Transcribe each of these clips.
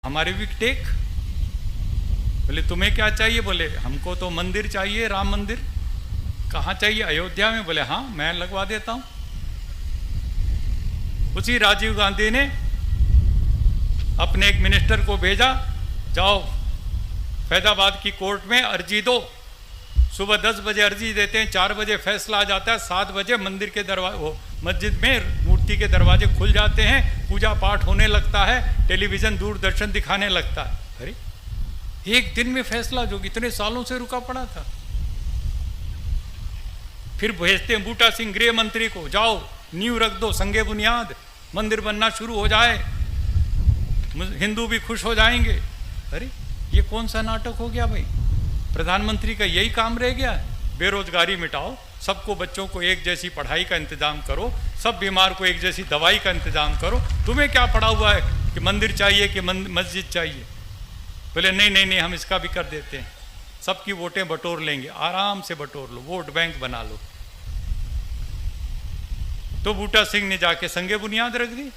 हमारे भी टेक। बोले तुम्हें क्या चाहिए? बोले हमको तो मंदिर चाहिए, राम मंदिर। कहाँ चाहिए? अयोध्या में। बोले हाँ मैं लगवा देता हूँ। उसी राजीव गांधी ने अपने एक मिनिस्टर को भेजा, जाओ फैजाबाद की कोर्ट में अर्जी दो। सुबह 10 बजे अर्जी देते हैं, 4 बजे फैसला आ जाता है, 7 बजे मंदिर के दरवाजे, वो मस्जिद में मूर्ति के दरवाजे खुल जाते हैं, पूजा पाठ होने लगता है, टेलीविज़न दूरदर्शन दिखाने लगता है। अरे एक दिन में फैसला जो इतने सालों से रुका पड़ा था। फिर भेजते हैं बूटा सिंह गृह मंत्री को, जाओ नींव रख दो, संगे बुनियाद, मंदिर बनना शुरू हो जाए, हिंदू भी खुश हो जाएंगे। अरे ये कौन सा नाटक हो गया भाई? प्रधानमंत्री का यही काम रह गया? बेरोजगारी मिटाओ, सबको, बच्चों को एक जैसी पढ़ाई का इंतजाम करो, सब बीमार को एक जैसी दवाई का इंतजाम करो। तुम्हें क्या पड़ा हुआ है कि मंदिर चाहिए कि मस्जिद चाहिए? बोले नहीं नहीं नहीं, हम इसका भी कर देते हैं, सबकी वोटें बटोर लेंगे, आराम से बटोर लो, वोट बैंक बना लो। तो बूटा सिंह ने जाके संगे बुनियाद रख दी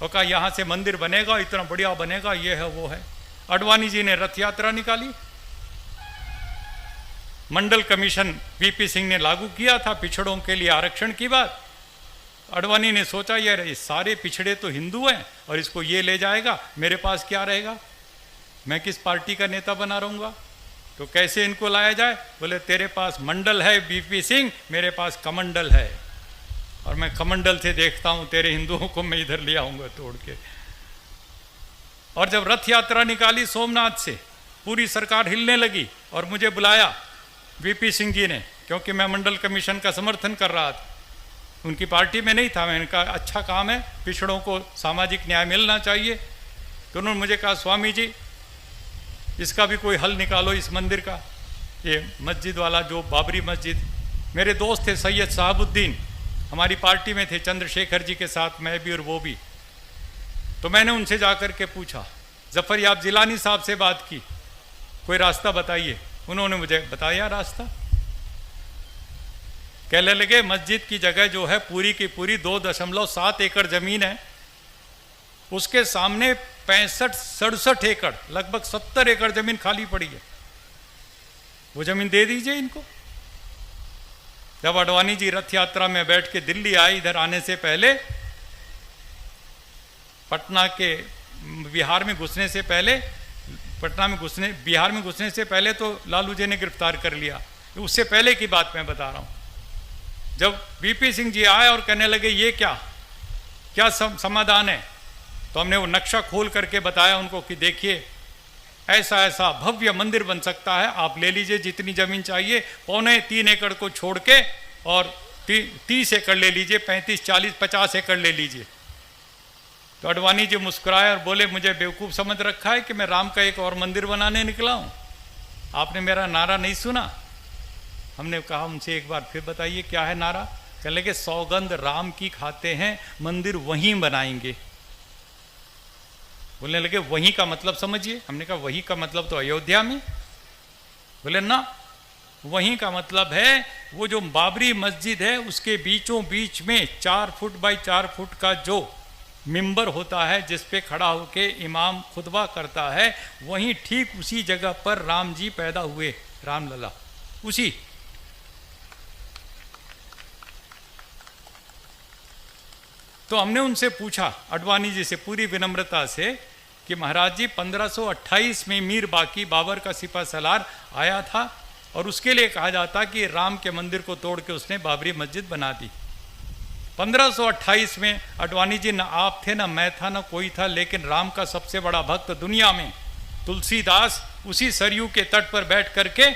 और कहा यहाँ से मंदिर बनेगा, इतना बढ़िया बनेगा, ये है वो है। अडवाणी जी ने रथ यात्रा निकाली। मंडल कमीशन वीपी सिंह ने लागू किया था पिछड़ों के लिए आरक्षण की बात। अडवाणी ने सोचा यार ये सारे पिछड़े तो हिंदू हैं और इसको ये ले जाएगा, मेरे पास क्या रहेगा, मैं किस पार्टी का नेता बना रहूँगा, तो कैसे इनको लाया जाए? बोले तेरे पास मंडल है वीपी सिंह, मेरे पास कमंडल है, और मैं कमंडल से देखता हूँ तेरे हिंदुओं को मैं इधर ले आऊँगा तोड़ के। और जब रथ यात्रा निकाली सोमनाथ से, पूरी सरकार हिलने लगी और मुझे बुलाया वीपी सिंह जी ने, क्योंकि मैं मंडल कमीशन का समर्थन कर रहा था, उनकी पार्टी में नहीं था। मैंने कहा अच्छा काम है, पिछड़ों को सामाजिक न्याय मिलना चाहिए। तो उन्होंने मुझे कहा स्वामी जी इसका भी कोई हल निकालो, इस मंदिर का, ये मस्जिद वाला जो बाबरी मस्जिद। मेरे दोस्त थे सैयद साहबुद्दीन, हमारी पार्टी में थे, चंद्रशेखर जी के साथ मैं भी और वो भी। तो मैंने उनसे जाकर के पूछा, जफर याब जिलानी साहब से बात की, कोई रास्ता बताइए। उन्होंने मुझे बताया रास्ता। कहने लगे मस्जिद की जगह जो है पूरी की पूरी 2.7 एकड़ जमीन है, उसके सामने 65-67 एकड़, लगभग 70 एकड़ जमीन खाली पड़ी है, वो जमीन दे दीजिए इनको। जब अडवाणी जी रथ यात्रा में बैठ के दिल्ली आए, इधर आने से पहले, पटना के बिहार में घुसने से पहले, बिहार में घुसने से पहले तो लालू जी ने गिरफ्तार कर लिया, उससे पहले की बात मैं बता रहा हूँ। जब वीपी सिंह जी आए और कहने लगे ये क्या समाधान है, तो हमने वो नक्शा खोल करके बताया उनको कि देखिए ऐसा ऐसा भव्य मंदिर बन सकता है, आप ले लीजिए जितनी ज़मीन चाहिए, 3.25 एकड़ को छोड़ के, और 30 एकड़ ले लीजिए, 35, 40, 50 एकड़ ले लीजिए। तो अडवाणी जी मुस्कुराए और बोले मुझे बेवकूफ़ समझ रखा है कि मैं राम का एक और मंदिर बनाने निकला हूँ? आपने मेरा नारा नहीं सुना? हमने कहा उनसे एक बार फिर बताइए क्या है नारा? कह लगे सौगंध राम की खाते हैं, मंदिर वहीं बनाएंगे। बोलने लगे वहीं का मतलब समझिए। हमने कहा वहीं का मतलब तो अयोध्या में। बोले ना, वहीं का मतलब है वो जो बाबरी मस्जिद है उसके बीचों बीच में 4 फुट बाई 4 फुट का जो मिंबर होता है जिस पे खड़ा होके इमाम खुतबा करता है, वहीं ठीक उसी जगह पर राम जी पैदा हुए, रामलला। उसी तो हमने उनसे पूछा, अडवाणी जी से, पूरी विनम्रता से, कि महाराज जी 1528 में मीर बाकी बाबर का सिपह सलार आया था और उसके लिए कहा जाता कि राम के मंदिर को तोड़ के उसने बाबरी मस्जिद बना दी। 1528 में अडवाणी जी, ना आप थे ना मैं था ना कोई था, लेकिन राम का सबसे बड़ा भक्त दुनिया में तुलसीदास उसी सरयू के तट पर बैठ करके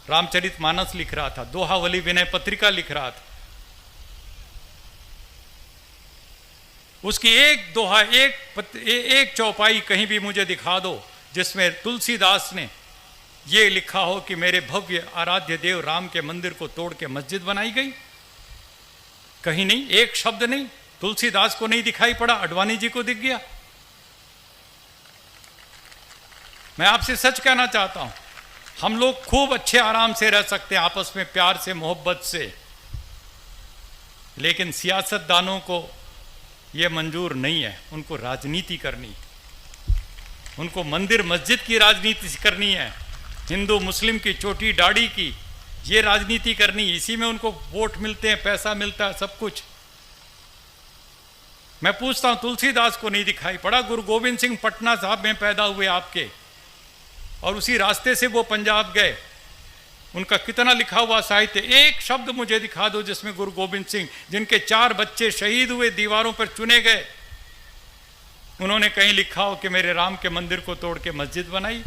रामचरितमानस लिख रहा था, दोहावली विनय पत्रिका लिख रहा था। उसकी एक दोहा, एक चौपाई कहीं भी मुझे दिखा दो जिसमें तुलसीदास ने ये लिखा हो कि मेरे भव्य आराध्य देव राम के मंदिर को तोड़ के मस्जिद बनाई गई। कहीं नहीं, एक शब्द नहीं। तुलसीदास को नहीं दिखाई पड़ा, अडवाणी जी को दिख गया। मैं आपसे सच कहना चाहता हूं, हम लोग खूब अच्छे आराम से रह सकते हैं आपस में, प्यार से, मोहब्बत से, लेकिन सियासतदानों को यह मंजूर नहीं है, उनको राजनीति करनी। उनको मंदिर मस्जिद की राजनीति करनी है, हिंदू मुस्लिम की चोटी दाढ़ी की ये राजनीति करनी, इसी में उनको वोट मिलते हैं, पैसा मिलता है, सब कुछ। मैं पूछता हूं, तुलसीदास को नहीं दिखाई पड़ा? गुरु गोविंद सिंह पटना साहब में पैदा हुए आपके, और उसी रास्ते से वो पंजाब गए। उनका कितना लिखा हुआ साहित्य, एक शब्द मुझे दिखा दो जिसमें गुरु गोविंद सिंह, जिनके 4 बच्चे शहीद हुए, दीवारों पर चुने गए, उन्होंने कहीं लिखा हो कि मेरे राम के मंदिर को तोड़ के मस्जिद बनाई?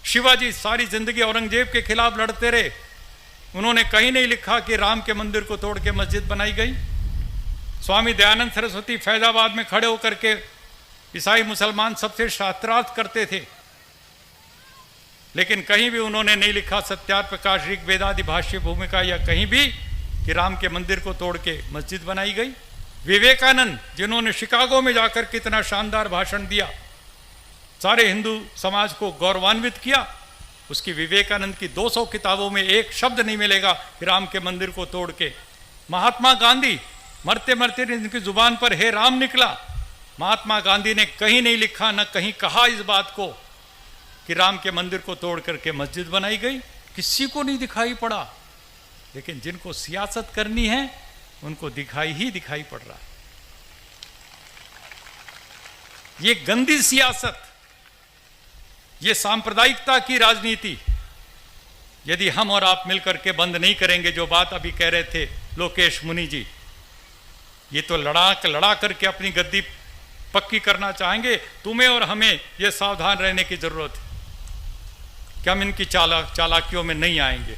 शिवाजी सारी जिंदगी औरंगजेब के खिलाफ लड़ते रहे, उन्होंने कहीं नहीं लिखा कि राम के मंदिर को तोड़ के मस्जिद बनाई गई। स्वामी दयानंद सरस्वती फैजाबाद में खड़े होकर के ईसाई मुसलमान सबसे शास्त्रार्थ करते थे, लेकिन कहीं भी उन्होंने नहीं लिखा सत्यार प्रकाश ऋग वेदादि भाष्य भूमिका या कहीं भी कि राम के मंदिर को तोड़ के मस्जिद बनाई गई। विवेकानंद, जिन्होंने शिकागो में जाकर कितना शानदार भाषण दिया, सारे हिंदू समाज को गौरवान्वित किया, उसकी विवेकानंद की 200 किताबों में एक शब्द नहीं मिलेगा कि राम के मंदिर को तोड़ के। महात्मा गांधी, मरते मरते इनकी जुबान पर हे राम निकला, महात्मा गांधी ने कहीं नहीं लिखा, न कहीं कहा इस बात को कि राम के मंदिर को तोड़ करके मस्जिद बनाई गई, किसी को नहीं दिखाई पड़ा। लेकिन जिनको सियासत करनी है उनको दिखाई ही दिखाई पड़ रहा है। ये गंदी सियासत, ये सांप्रदायिकता की राजनीति यदि हम और आप मिलकर के बंद नहीं करेंगे, जो बात अभी कह रहे थे लोकेश मुनि जी, ये तो लड़ा करके अपनी गद्दी पक्की करना चाहेंगे। तुम्हें और हमें ये सावधान रहने की जरूरत है कि हम इनकी चालाकियों में नहीं आएंगे।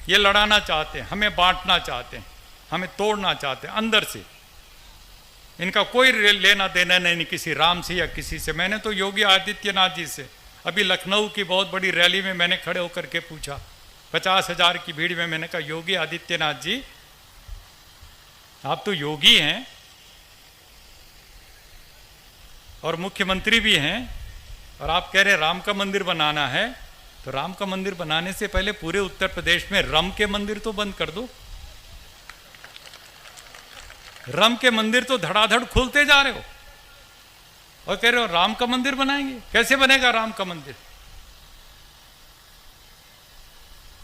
ये लड़ाना चाहते हैं, हमें बांटना चाहते हैं, हमें तोड़ना चाहते हैं अंदर से। इनका कोई लेना देना नहीं किसी राम से या किसी से। मैंने तो योगी आदित्यनाथ जी से अभी लखनऊ की बहुत बड़ी रैली में मैंने खड़े होकर के पूछा, 50,000 की भीड़ में, मैंने कहा योगी आदित्यनाथ जी, आप तो योगी हैं और मुख्यमंत्री भी हैं, और आप कह रहे राम का मंदिर बनाना है, तो राम का मंदिर बनाने से पहले पूरे उत्तर प्रदेश में रम के मंदिर तो बंद कर दो। रम के मंदिर तो धड़ाधड़ खुलते जा रहे हो और कह रहे हो राम का मंदिर बनाएंगे। कैसे बनेगा राम का मंदिर?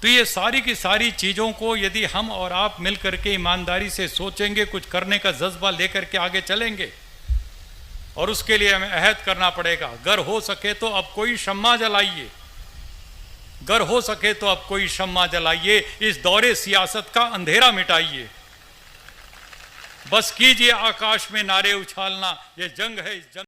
तो ये सारी की सारी चीजों को यदि हम और आप मिलकर के ईमानदारी से सोचेंगे, कुछ करने का जज्बा लेकर के आगे चलेंगे, और उसके लिए हमें अहद करना पड़ेगा। अगर हो सके तो अब कोई शम्मा जलाइए, अगर हो सके तो अब कोई शम्मा जलाइए, इस दौरे सियासत का अंधेरा मिटाइए। बस कीजिए आकाश में नारे उछालना, ये जंग है इस जंग